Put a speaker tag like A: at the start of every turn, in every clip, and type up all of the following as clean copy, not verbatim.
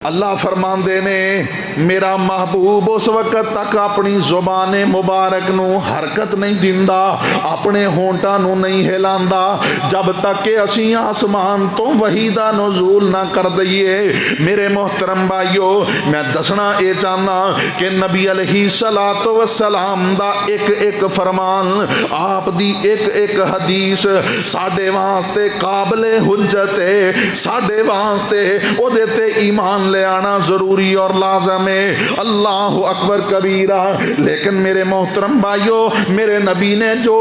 A: اللہ فرماندے نے میرا محبوب اس وقت تک اپنی زبان مبارک نو حرکت نہیں دیندا، اپنے ہونٹاں نو نہیں ہلاندا جب تک کہ اسی آسمان تو وحی دا نزول نہ کر دئیے۔ میرے محترم بھائیو، میں دسنا اے چاہنا کہ نبی علیہ السلام دا ایک ایک فرمان، آپ دی ایک ایک حدیث ساڈے واسطے قابل حجت ہے، ساڈے واسطے او دیتے ایمان لے آنا ضروری اور لازم ہے۔ اللہ اکبر کبیرہ۔ لیکن میرے محترم بھائیو، میرے نبی نے جو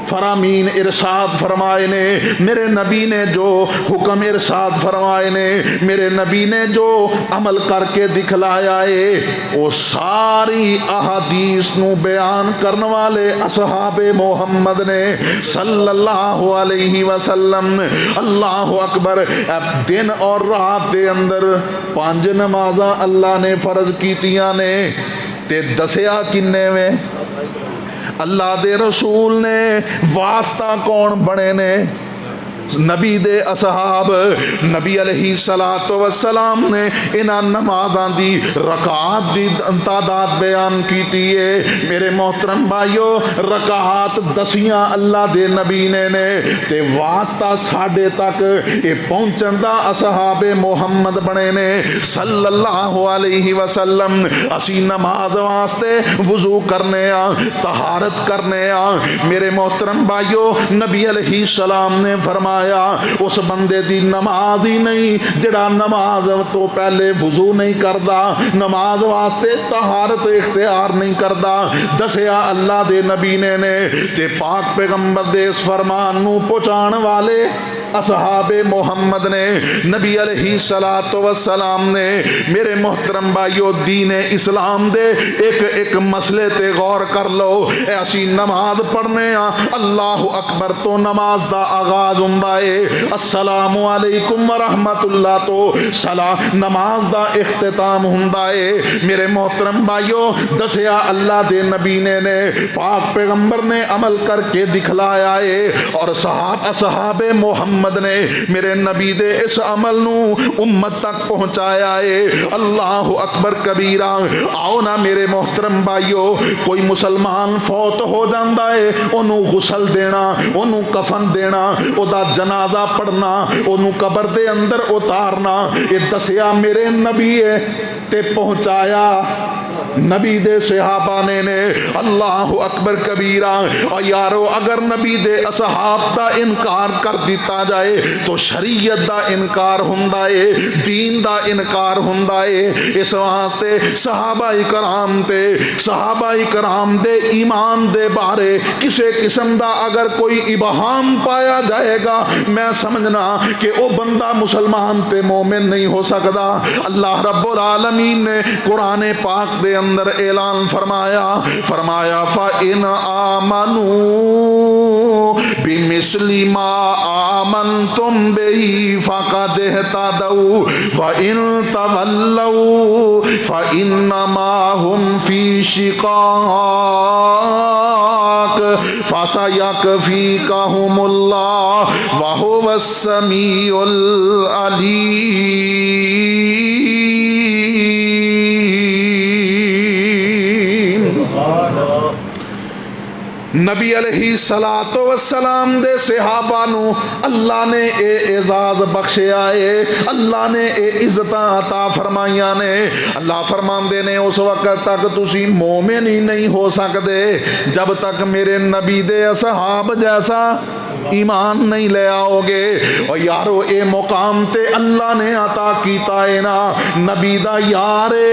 A: فرامین ارشاد فرمائے نے، میرے نبی نے جو حکم ارشاد فرمائے نے، میرے نبی نے جو عمل کر کے دکھلایا ہے، وہ ساری احادیث نو بیان کرنے والے اصحاب محمد نے صلی اللہ علیہ وسلم۔ اللہ اکبر۔ دن اور رات دے اندر 5 نمازاں اللہ نے فرض کیتیاں نے، تے دسیا کنے میں؟ اللہ دے رسول نے واسطہ کون بنے نے؟ نبی دے اصحاب۔ نبی علیہ السلام نے انہاں نمازاں دی رکعات دی تعداد بیان کیتی ہے۔ میرے محترم بھائیو، رکعات 10 اللہ دے نبی نے تے واسطہ ساڈے تک اے پہنچن دا اصحاب محمد بنے نے صلی اللہ علیہ وسلم۔ اسی نماز واسطے وضو کرنے آ، طہارت کرنے آ۔ میرے محترم بھائیو، نبی علیہ السلام نے فرمایا اس بندے دی نماز ہی نہیں جڑا نماز تو پہلے وضو نہیں کردا، نماز واسطے طہارت اختیار نہیں کردا۔ دسیا اللہ دے نبی نے تے پاک پیغمبر دے اس فرمان نو پہنچان والے اصحاب محمد نے، نبی علیہ السلام نے۔ میرے محترم بھائیو، دین اسلام دے ایک ایک مسئلے تے غور کر لو۔ ایسی نماز پڑھنے اللہ اکبر تو نماز دا آغاز ہوندا ہے، السلام علیکم ورحمت اللہ تو نماز دا اختتام ہوندا ہے۔ میرے محترم بھائیو، دسیا اللہ دے نبی نے پاک پیغمبر نے عمل کر کے دکھلایا ہے، اور اصحاب محمد نے میرے نبی دے اس عمل نو امت تک پہنچایا ہے۔ اللہ اکبر کبیرہ۔ آؤ نا میرے محترم بھائیو، کوئی مسلمان فوت ہو جاندا ہے، انہوں غسل دینا، انہوں کفن دینا، او دا جنازہ پڑھنا، انہوں قبر دے اندر اتارنا، یہ دسیا میرے نبی ہے تے پہنچایا نبی دے صحابہ نے۔ اللہ اکبر کبیرہ۔ اور یارو، اگر نبی دے اصحاب دا انکار کر دیتا جائے تو شریعت دا انکار ہوندا ہے، دین دا انکار ہوندا ہے۔ اس واسطے صحابہ کرام دے ایمان دے بارے کسے قسم دا اگر کوئی ابہام پایا جائے گا، میں سمجھنا کہ او بندہ مسلمان تے مومن نہیں ہو سکتا۔ اللہ رب العالمین نے قرآن پاک دے اندر اعلان فرمایا فَإِنْ آمَنُوا بِمِثْلِ مَا آمَنْتُمْ بِهِ فَقَدِ اهْتَدَوْا وَإِنْ تَوَلَّوْا فَإِنَّمَا هُمْ فِي شِقَاقٍ فَسَيَكْفِيكَهُمُ اللَّهُ وَهُوَ السَّمِيعُ الْعَلِيمُ۔ نبی علیہ السلام دے صحابہ نو اللہ نے اے اعزاز بخشیا ہے، اللہ نے اے عزت عطا فرمائیاں نے۔ اللہ فرماندے نے اس وقت تک تسی مومن ہی نہیں ہو سکتے جب تک میرے نبی دے اصحاب جیسا ایمان نہیں لے آؤ گے۔ اور یارو، اے مقام تے اللہ نے عطا کیتا ہے نا، نبی دا یارے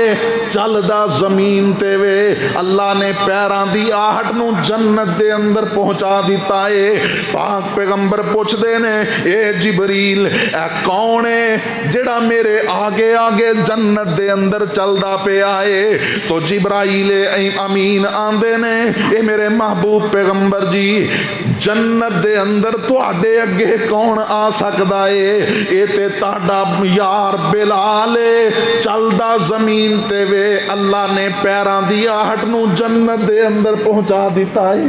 A: چل دا زمین تے وے، اللہ نے پیران دی آہٹ نو جنت دے اندر پہنچا دیتا ہے۔ پاک پیغمبر پوچھ دے نے، اے جبریل، اے کون ہے جڑا میرے آگے آگے جنت دے اندر چل دا پہ آئے؟ تو جبرائیل امین آندے نے، اے میرے محبوب پیغمبر جی، جنت دے اندر تو آڈے اگے کون آ سکدا ہے؟ اے تے تاڈا یار بلال چلدا زمین تے وے، اللہ نے پیران دی آہٹ نو جنت دے اندر پہنچا دیتا ہے۔